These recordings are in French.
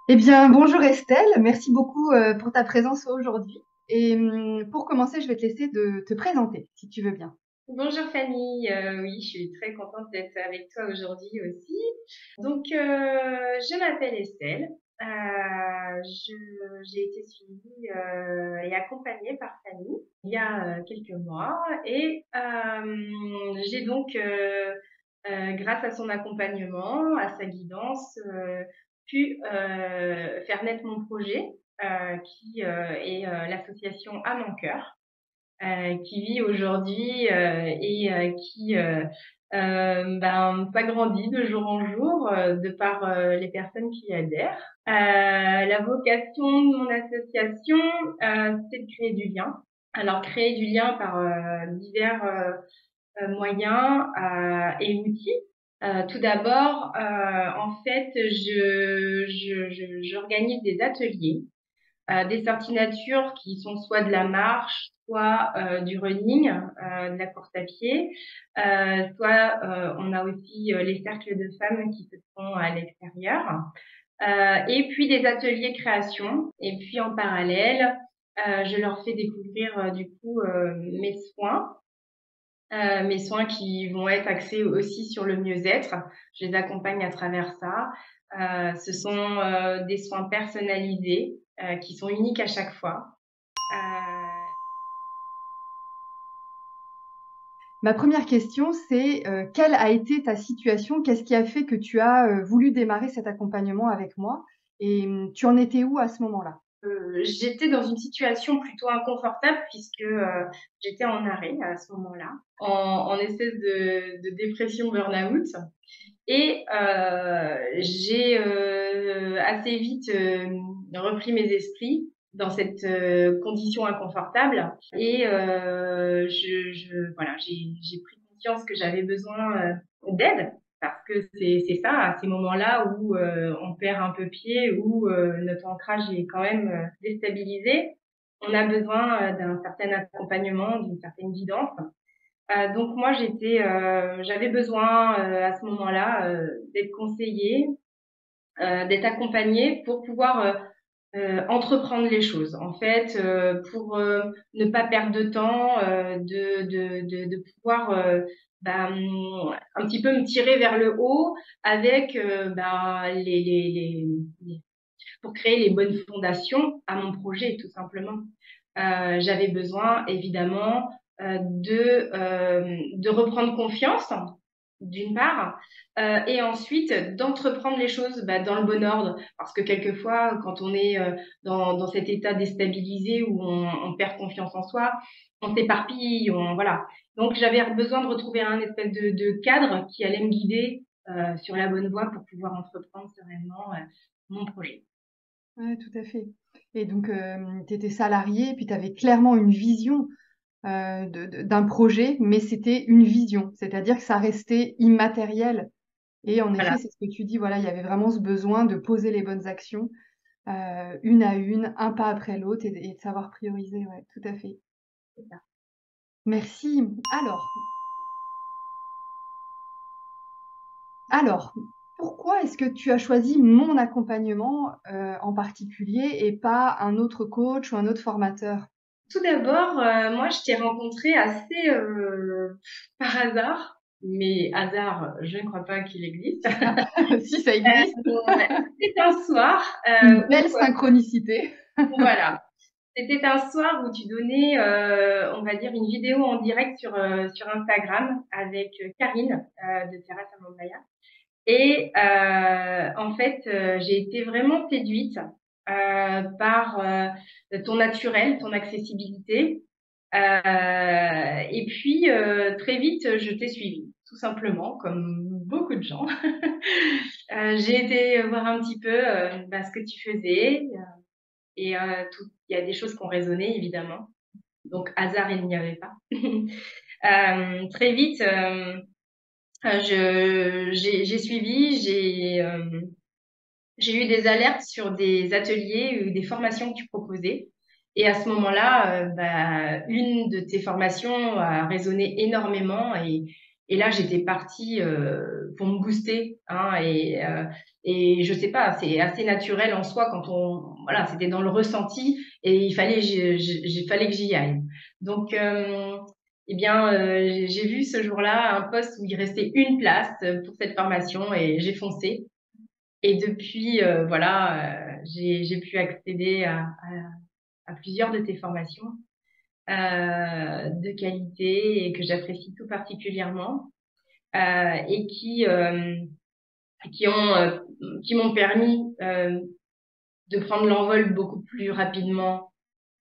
Eh bien, bonjour Estelle, merci beaucoup pour ta présence aujourd'hui. Et pour commencer, je vais te laisser de te présenter, si tu veux bien. Bonjour Fanny, oui, je suis très contente d'être avec toi aujourd'hui aussi. Donc, je m'appelle Estelle. J'ai été suivie et accompagnée par Fanny il y a quelques mois et j'ai donc, grâce à son accompagnement, à sa guidance, pu faire naître mon projet qui est l'association À mon cœur qui vit aujourd'hui et qui pas grandit de jour en jour de par les personnes qui y adhèrent. La vocation de mon association, c'est de créer du lien. Alors créer du lien par divers moyens et outils. Tout d'abord, en fait, j'organise des ateliers des sorties nature qui sont soit de la marche, soit du running, de la course à pied, soit on a aussi les cercles de femmes qui se font à l'extérieur, et puis des ateliers création. Et puis en parallèle, je leur fais découvrir du coup mes soins qui vont être axés aussi sur le mieux-être. Je les accompagne à travers ça. Ce sont des soins personnalisés qui sont uniques à chaque fois. Euh, Ma première question, c'est quelle a été ta situation? Qu'est-ce qui a fait que tu as voulu démarrer cet accompagnement avec moi? Et tu en étais où à ce moment-là? J'étais dans une situation plutôt inconfortable puisque j'étais en arrêt à ce moment-là, en espèce de dépression burn-out. Et j'ai assez vite repris mes esprits dans cette condition inconfortable et voilà, j'ai pris conscience que j'avais besoin d'aide parce que c'est ça à ces moments-là où on perd un peu pied, où notre ancrage est quand même déstabilisé. On a besoin d'un certain accompagnement, d'une certaine guidance. Donc moi j'avais besoin à ce moment-là d'être conseillée, d'être accompagnée pour pouvoir entreprendre les choses. En fait, pour ne pas perdre de temps, de pouvoir un petit peu me tirer vers le haut avec pour créer les bonnes fondations à mon projet, tout simplement. J'avais besoin, évidemment, de reprendre confiance, d'une part, et ensuite d'entreprendre les choses dans le bon ordre. Parce que quelquefois, quand on est dans cet état déstabilisé où on perd confiance en soi, on s'éparpille, voilà. Donc, j'avais besoin de retrouver un espèce de cadre qui allait me guider sur la bonne voie pour pouvoir entreprendre sereinement mon projet. Ouais, tout à fait. Et donc, tu étais salariée, puis tu avais clairement une vision d'un projet, mais c'était une vision, c'est-à-dire que ça restait immatériel. Et en effet, Voilà. c'est ce que tu dis, voilà, il y avait vraiment ce besoin de poser les bonnes actions, une à une, un pas après l'autre, et de savoir prioriser, ouais, tout à fait. Merci. Alors, pourquoi est-ce que tu as choisi mon accompagnement en particulier et pas un autre coach ou un autre formateur? Tout d'abord, moi, je t'ai rencontré assez par hasard, mais hasard, je ne crois pas qu'il existe. Ah, si ça existe, C'était un soir une belle synchronicité. voilà, c'était un soir où tu donnais, on va dire, une vidéo en direct sur Instagram avec Karine de Terrasse Amandaya. Et en fait, j'ai été vraiment séduite par ton naturel, ton accessibilité. Et puis, très vite, je t'ai suivi, tout simplement, comme beaucoup de gens. J'ai été voir un petit peu ce que tu faisais et il y a des choses qui ont résonné, évidemment. Donc, hasard, il n'y avait pas. Très vite, j'ai suivi, j'ai eu des alertes sur des ateliers ou des formations que tu proposais. Et à ce moment-là, une de tes formations a résonné énormément Et là, j'étais partie pour me booster, hein, et je sais pas, c'est assez naturel en soi quand voilà, c'était dans le ressenti et il fallait, fallait que j'y aille. Donc, eh bien, j'ai vu ce jour-là un poste où il restait une place pour cette formation et j'ai foncé. Et depuis, voilà, j'ai pu accéder à plusieurs de tes formations de qualité et que j'apprécie tout particulièrement et qui ont qui m'ont permis de prendre l'envol beaucoup plus rapidement,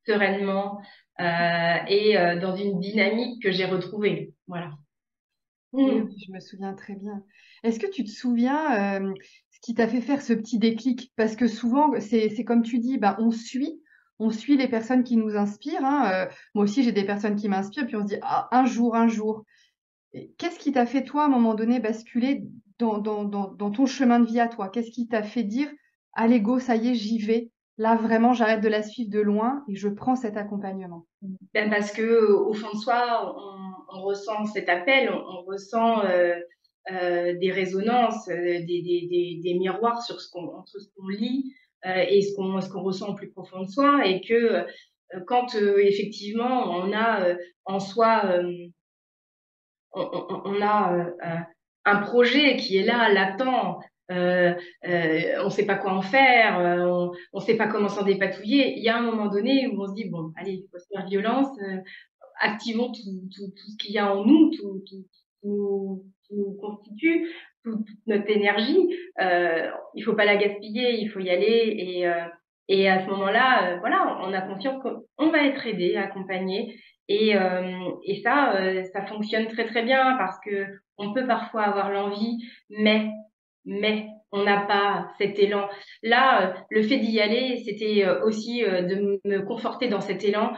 sereinement et dans une dynamique que j'ai retrouvée. Voilà. Oui, Mmh. oui, je me souviens très bien. Est-ce que tu te souviens ce qui t'a fait faire ce petit déclic? Parce que souvent, c'est comme tu dis, bah, on suit les personnes qui nous inspirent, hein. Moi aussi, j'ai des personnes qui m'inspirent, puis on se dit, ah, un jour, un jour. Et qu'est-ce qui t'a fait, toi, à un moment donné, basculer dans ton chemin de vie à toi? Qu'est-ce qui t'a fait dire, allez, go, ça y est, j'y vais. Là, vraiment, j'arrête de la suivre de loin et je prends cet accompagnement. Ben parce que au fond de soi, on ressent cet appel, on ressent des résonances, des miroirs sur entre ce qu'on lit et ce qu'on ressent au plus profond de soi, et que quand effectivement on a en soi, on a un projet qui est là, latent. On ne sait pas quoi en faire, on ne sait pas comment s'en dépatouiller. Il y a un moment donné où on se dit bon, allez, il faut se faire violence, activons tout ce qu'il y a en nous, tout nous constitue, toute notre énergie. Il faut pas la gaspiller, il faut y aller. Et à ce moment-là, voilà, on a confiance qu'on va être aidé, accompagné. Et ça, ça fonctionne très très bien parce que on peut parfois avoir l'envie, mais on n'a pas cet élan. Là, le fait d'y aller, c'était aussi de me conforter dans cet élan.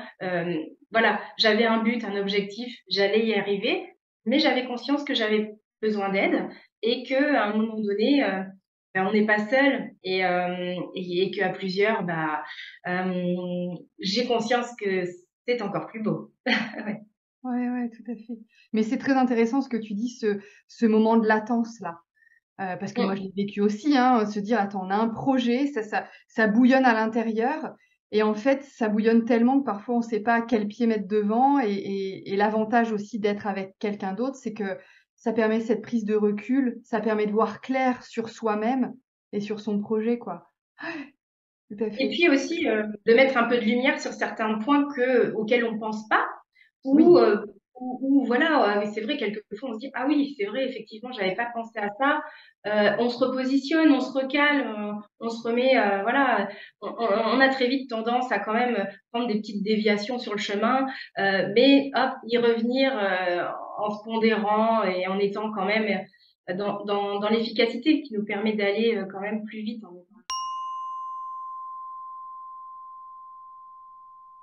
Voilà, j'avais un but, un objectif, j'allais y arriver, mais j'avais conscience que j'avais besoin d'aide et que à un moment donné, ben, on n'est pas seul et qu'à plusieurs, bah, j'ai conscience que c'est encore plus beau. Ouais. Ouais, ouais, tout à fait. Mais c'est très intéressant ce que tu dis, ce moment de latence-là. Parce que moi, je Mm. l'ai vécu aussi, hein, se dire: «Attends, on a un projet, ça bouillonne à l'intérieur» et en fait, ça bouillonne tellement que parfois on ne sait pas quel pied mettre devant et l'avantage aussi d'être avec quelqu'un d'autre, c'est que ça permet cette prise de recul, ça permet de voir clair sur soi-même et sur son projet, quoi. Tout à Et fait. puis aussi de mettre un peu de lumière sur certains points auxquels on pense pas. Ou, Oui. voilà, c'est vrai, quelquefois on se dit ah oui, c'est vrai, effectivement, j'avais pas pensé à ça. On se repositionne, on se recale, on se remet, voilà, on a très vite tendance à quand même prendre des petites déviations sur le chemin, mais hop, y revenir en se pondérant et en étant quand même dans l'efficacité qui nous permet d'aller quand même plus vite.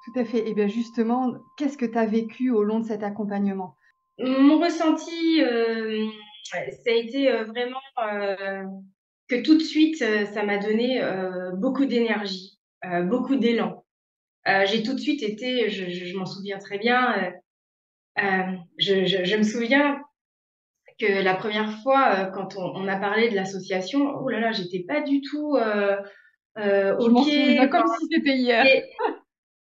Tout à fait et bien justement, qu'est-ce que tu as vécu au long de cet accompagnement? Mon ressenti, ça a été vraiment que tout de suite, ça m'a donné beaucoup d'énergie, beaucoup d'élan. J'ai tout de suite été, je m'en souviens très bien, je me souviens que la première fois, quand on a parlé de l'association, oh là là, j'étais pas du tout Je m'en OK. souviens Enfin, comme si c'était hier. et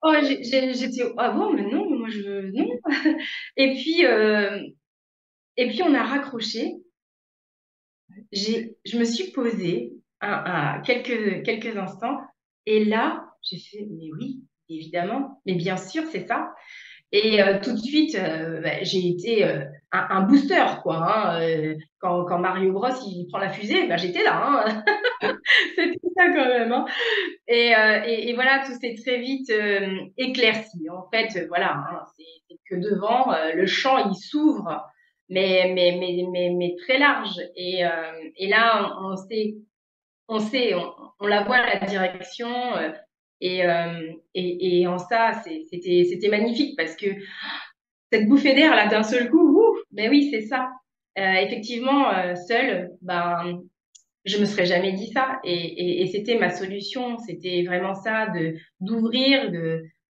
oh, j'étais ah bon, mais non, moi je non. Et puis on a raccroché. Je me suis posée quelques instants et là, j'ai fait, mais oui, évidemment, mais bien sûr, c'est ça. Et tout de suite, bah, j'ai été un booster, quoi. Hein, quand Mario Bros il prend la fusée, bah, j'étais là. Hein. C'était ça quand même. Hein. Et voilà, tout s'est très vite éclairci. En fait, voilà, hein, c'est que devant, le champ il s'ouvre, mais très large. Et là, on la voit la direction. Et en ça, c'était magnifique parce que cette bouffée d'air là d'un seul coup, ouf, ben oui, c'est ça. Effectivement, seule, ben je me serais jamais dit ça et c'était ma solution, c'était vraiment ça de d'ouvrir,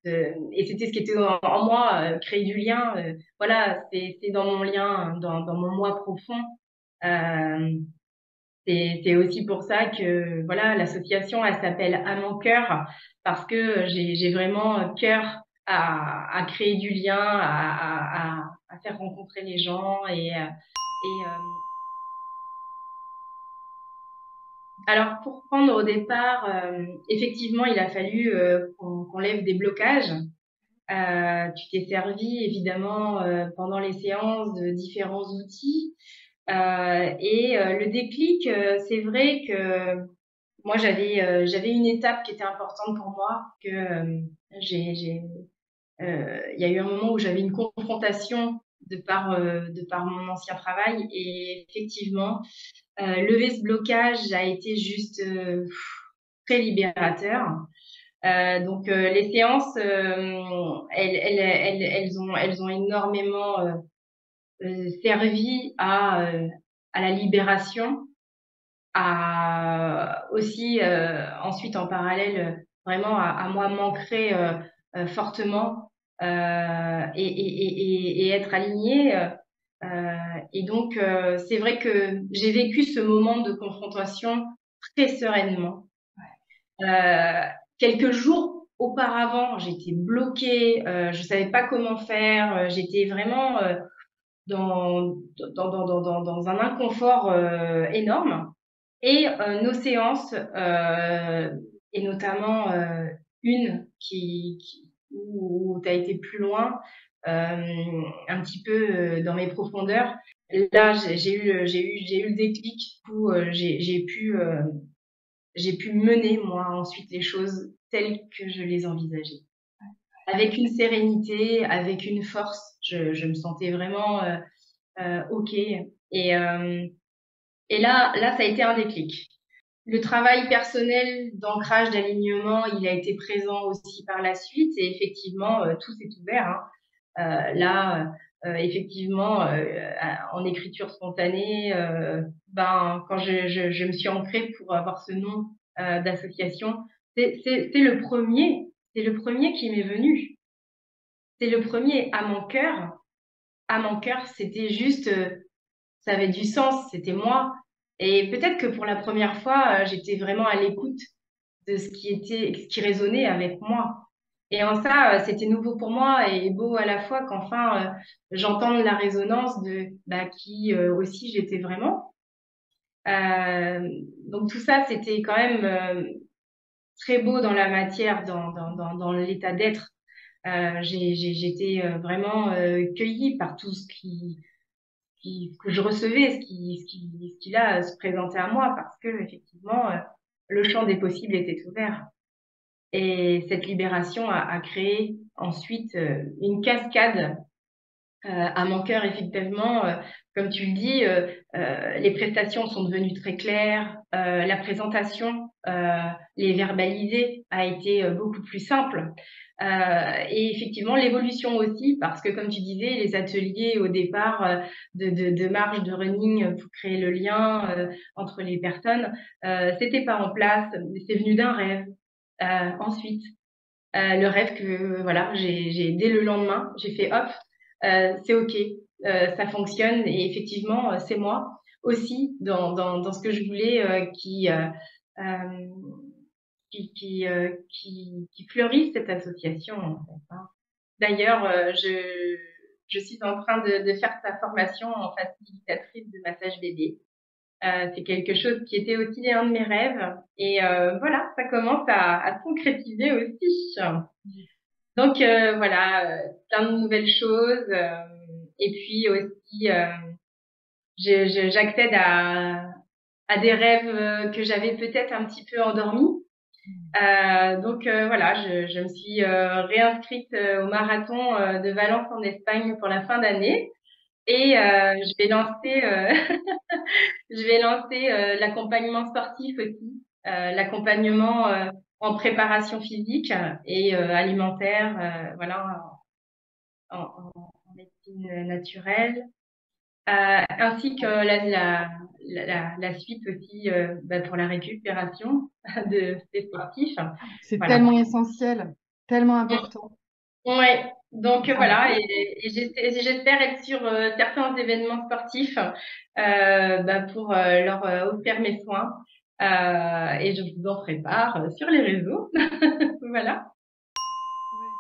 Et c'était ce qui était en moi, créer du lien. Voilà, c'est dans mon lien, dans mon moi profond. Euh, c'est aussi pour ça que voilà, l'association, elle s'appelle À mon cœur, parce que j'ai vraiment cœur à créer du lien, à faire rencontrer les gens alors pour prendre au départ, effectivement, il a fallu qu'on lève des blocages. Tu t'es servi évidemment pendant les séances de différents outils. Le déclic, c'est vrai que moi j'avais une étape qui était importante pour moi, que j'ai il y a eu un moment où j'avais une confrontation de par mon ancien travail et effectivement lever ce blocage a été juste très libérateur. Les séances elles ont énormément servi à la libération, à aussi ensuite en parallèle vraiment à moi m'ancrer fortement et être alignée. C'est vrai que j'ai vécu ce moment de confrontation très sereinement. Euh, Quelques jours auparavant, j'étais bloquée, je savais pas comment faire, j'étais vraiment dans, dans un inconfort énorme. Et nos séances, et notamment une où tu as été plus loin, un petit peu dans mes profondeurs, là j'ai eu le déclic où j'ai pu mener moi ensuite les choses telles que je les envisageais. Avec une sérénité, avec une force, je me sentais vraiment OK. Et là, ça a été un déclic. Le travail personnel d'ancrage, d'alignement, il a été présent aussi par la suite et effectivement, tout s'est ouvert. Hein. Effectivement, en écriture spontanée, quand je me suis ancrée pour avoir ce nom d'association, c'est c'est le premier qui m'est venu. C'est le premier à mon cœur. À mon cœur, c'était juste, ça avait du sens, c'était moi. Et peut-être que pour la première fois, j'étais vraiment à l'écoute de ce qui résonnait avec moi. Et en ça, c'était nouveau pour moi et beau à la fois qu'enfin j'entende la résonance de qui aussi j'étais vraiment. Euh, donc tout ça, c'était quand même très beau dans la matière, dans l'état d'être. J'étais vraiment cueillie par tout que je recevais, ce qui là se présentait à moi, parce que effectivement, le champ des possibles était ouvert. Et cette libération a créé ensuite une cascade à mon cœur, effectivement. Comme tu le dis, les prestations sont devenues très claires, la présentation, les verbaliser a été beaucoup plus simple. Et effectivement, l'évolution aussi, parce que comme tu disais, les ateliers au départ de marche, de running pour créer le lien entre les personnes, c'était pas en place, c'est venu d'un rêve. Ensuite, le rêve que voilà, j'ai dès le lendemain, j'ai fait hop, c'est ok, ça fonctionne et effectivement, c'est moi aussi dans ce que je voulais euh, qui fleurisse cette association en fait, hein. D'ailleurs, je suis en train de faire sa formation en facilitatrice de massage bébé. C'est quelque chose qui était aussi un de mes rêves et voilà, ça commence à se concrétiser aussi. Donc voilà, plein de nouvelles choses et puis aussi j'accède à des rêves que j'avais peut-être un petit peu endormis. Voilà, je me suis réinscrite au marathon de Valence en Espagne pour la fin d'année et je vais lancer je vais lancer l'accompagnement sportif aussi, l'accompagnement en préparation physique et alimentaire, voilà, en médecine naturelle, ainsi que la suite aussi pour la récupération de ces sportifs. C'est Voilà. tellement essentiel. tellement important. Ouais. Donc Ah bah voilà, oui. et j'espère être sur certains événements sportifs pour leur offrir mes soins. Et je vous en ferai part sur les réseaux. Voilà. Ouais.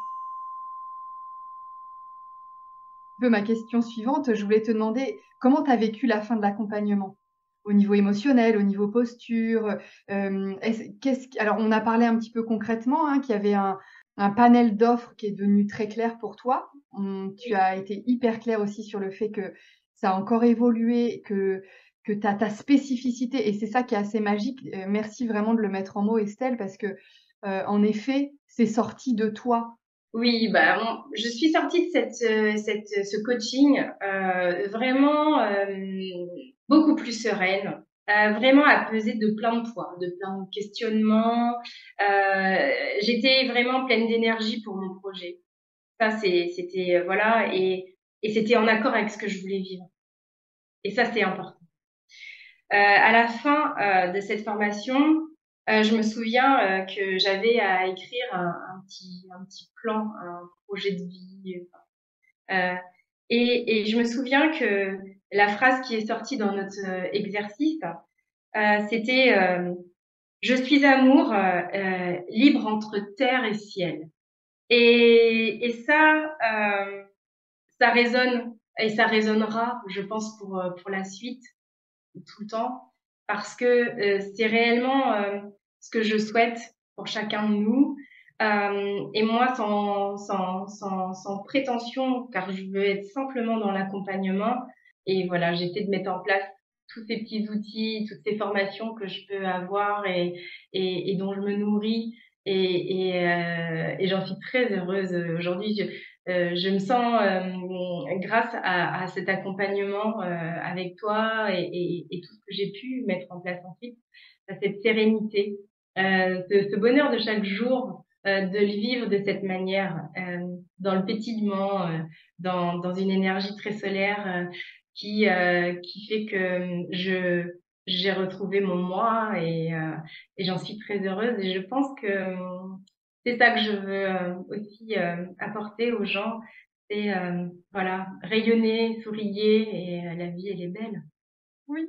Un peu ma question suivante, je voulais te demander comment tu as vécu la fin de l'accompagnement? Au niveau émotionnel, au niveau posture, alors on a parlé un petit peu concrètement, hein, qu'il y avait un panel d'offres qui est devenu très clair pour toi. Tu as été hyper clair aussi sur le fait que ça a encore évolué, que tu as ta spécificité et c'est ça qui est assez magique. Merci vraiment de le mettre en mots, Estelle, parce que, en effet, c'est sorti de toi. Oui, je suis sortie de ce coaching vraiment beaucoup plus sereine, vraiment apaisée de plein de poids, de plein de questionnements. J'étais vraiment pleine d'énergie pour mon projet. Ça, c'était voilà, et c'était en accord avec ce que je voulais vivre. Et ça, c'est important. À la fin de cette formation, je me souviens que j'avais à écrire un petit plan, un projet de vie. Euh, et je me souviens que la phrase qui est sortie dans notre exercice, c'était je suis amour, libre entre terre et ciel. Et ça, ça résonne et ça résonnera, je pense, pour la suite, tout le temps, parce que c'est réellement ce que je souhaite pour chacun de nous. Et moi, sans prétention, car je veux être simplement dans l'accompagnement. Et voilà, j'essaie de mettre en place tous ces petits outils, toutes ces formations que je peux avoir et dont je me nourris. Et j'en suis très heureuse aujourd'hui. Je me sens, grâce à cet accompagnement avec toi et tout ce que j'ai pu mettre en place ensuite, à cette sérénité, ce bonheur de chaque jour, de le vivre de cette manière, dans le pétillement, dans une énergie très solaire qui fait que j'ai retrouvé mon moi et j'en suis très heureuse et je pense que c'est ça que je veux aussi apporter aux gens, c'est voilà, rayonner, sourier et la vie elle est belle. Oui,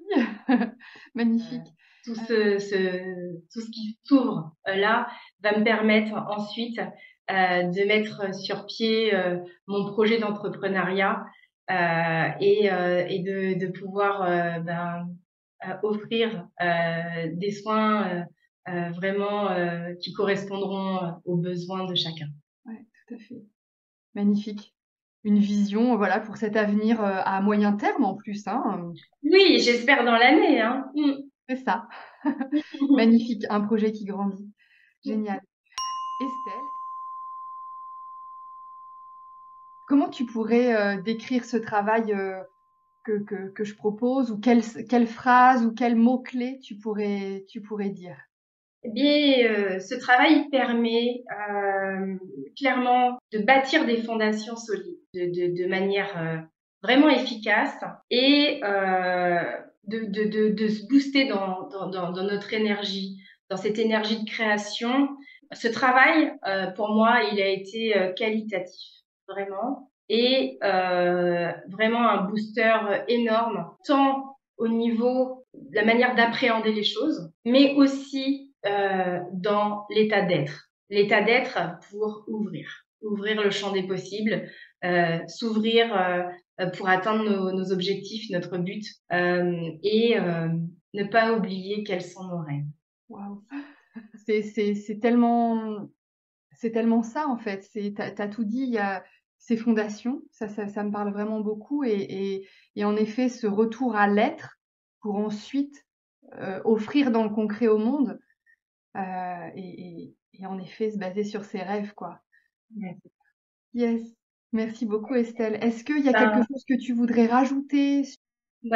Euh, magnifique. tout ce qui s'ouvre là va me permettre ensuite de mettre sur pied mon projet d'entrepreneuriat et de pouvoir offrir des soins vraiment qui correspondront aux besoins de chacun. Ouais, tout à fait. Magnifique. Une vision, voilà, pour cet avenir, à moyen terme en plus, hein, Oui, j'espère dans l'année, hein. c'est ça. Magnifique, un projet qui grandit. Génial. Estelle, comment tu pourrais, décrire ce travail, que je propose ou quelle phrase ou quel mot-clé tu pourrais dire? Eh bien, ce travail permet clairement de bâtir des fondations solides de manière vraiment efficace et de se booster dans notre énergie, dans cette énergie de création. Ce travail, pour moi, il a été qualitatif, vraiment, et vraiment un booster énorme, tant au niveau de la manière d'appréhender les choses, mais aussi dans l'état d'être pour ouvrir le champ des possibles, s'ouvrir pour atteindre nos objectifs, notre but, et ne pas oublier quels sont nos rêves. Waouh! C'est tellement ça, en fait. Tu as tout dit, il y a ces fondations, ça me parle vraiment beaucoup et en effet, ce retour à l'être pour ensuite, offrir dans le concret au monde, et en effet se baser sur ses rêves, quoi. Ouais. Yes, merci beaucoup Estelle. Est-ce qu'il y a quelque Ben, chose que tu voudrais rajouter?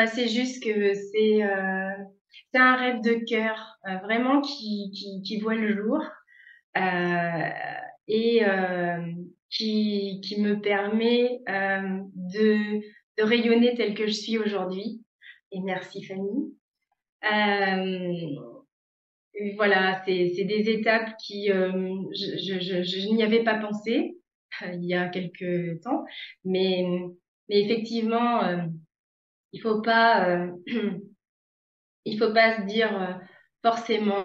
c'est juste que c'est un rêve de cœur, vraiment qui voit le jour euh, et qui me permet de rayonner telle que je suis aujourd'hui. Et merci Fanny. Euh, voilà, c'est des étapes qui, je n'y avais pas pensé il y a quelques temps, mais, mais effectivement, il faut pas, il faut pas se dire forcément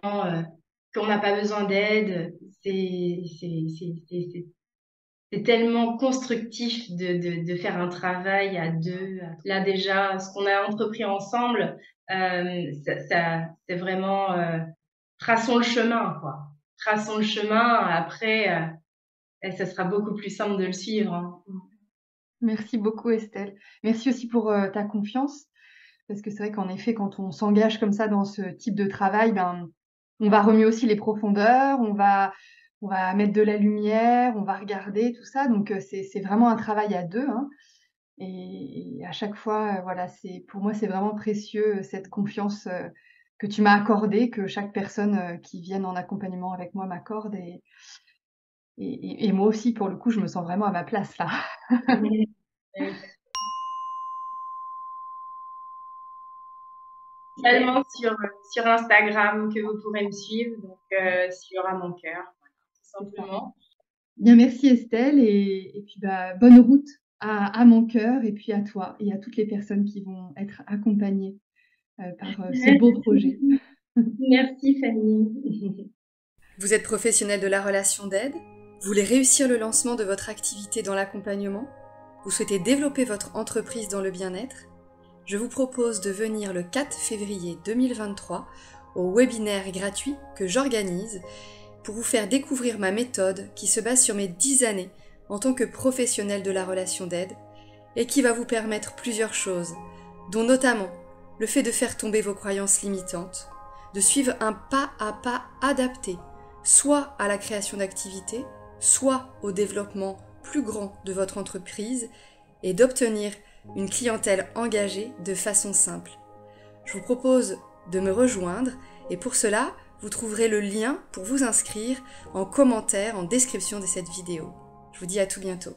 qu'on n'a pas besoin d'aide. C'est tellement constructif de faire un travail à deux. Là déjà, ce qu'on a entrepris ensemble, c'est vraiment traçons le chemin, quoi. Traçons le chemin. Après, et ça sera beaucoup plus simple de le suivre, hein. Merci beaucoup Estelle. Merci aussi pour ta confiance, parce que c'est vrai qu'en effet, quand on s'engage comme ça dans ce type de travail, ben, on va remuer aussi les profondeurs, on va mettre de la lumière, on va regarder tout ça. Donc c'est vraiment un travail à deux, hein. Et à chaque fois, voilà, c'est pour moi, c'est vraiment précieux cette confiance que tu m'as accordée, que chaque personne qui vienne en accompagnement avec moi m'accorde. Et moi aussi, pour le coup, je me sens vraiment à ma place là. Également sur Instagram que vous pourrez me suivre, donc sur À mon cœur, voilà, tout C'est ça. simplement. Bien, merci Estelle, et puis bah, bonne route à mon cœur, et puis à toi et à toutes les personnes qui vont être accompagnées par ce beau projet. Merci Fanny. Vous êtes professionnel de la relation d'aide? Vous voulez réussir le lancement de votre activité dans l'accompagnement? Vous souhaitez développer votre entreprise dans le bien-être? Je vous propose de venir le 4 février 2023 au webinaire gratuit que j'organise pour vous faire découvrir ma méthode qui se base sur mes 10 années en tant que professionnel de la relation d'aide et qui va vous permettre plusieurs choses, dont notamment le fait de faire tomber vos croyances limitantes, de suivre un pas à pas adapté, soit à la création d'activités, soit au développement plus grand de votre entreprise, et d'obtenir une clientèle engagée de façon simple. Je vous propose de me rejoindre, et pour cela, vous trouverez le lien pour vous inscrire en commentaire, en description de cette vidéo. Je vous dis à tout bientôt.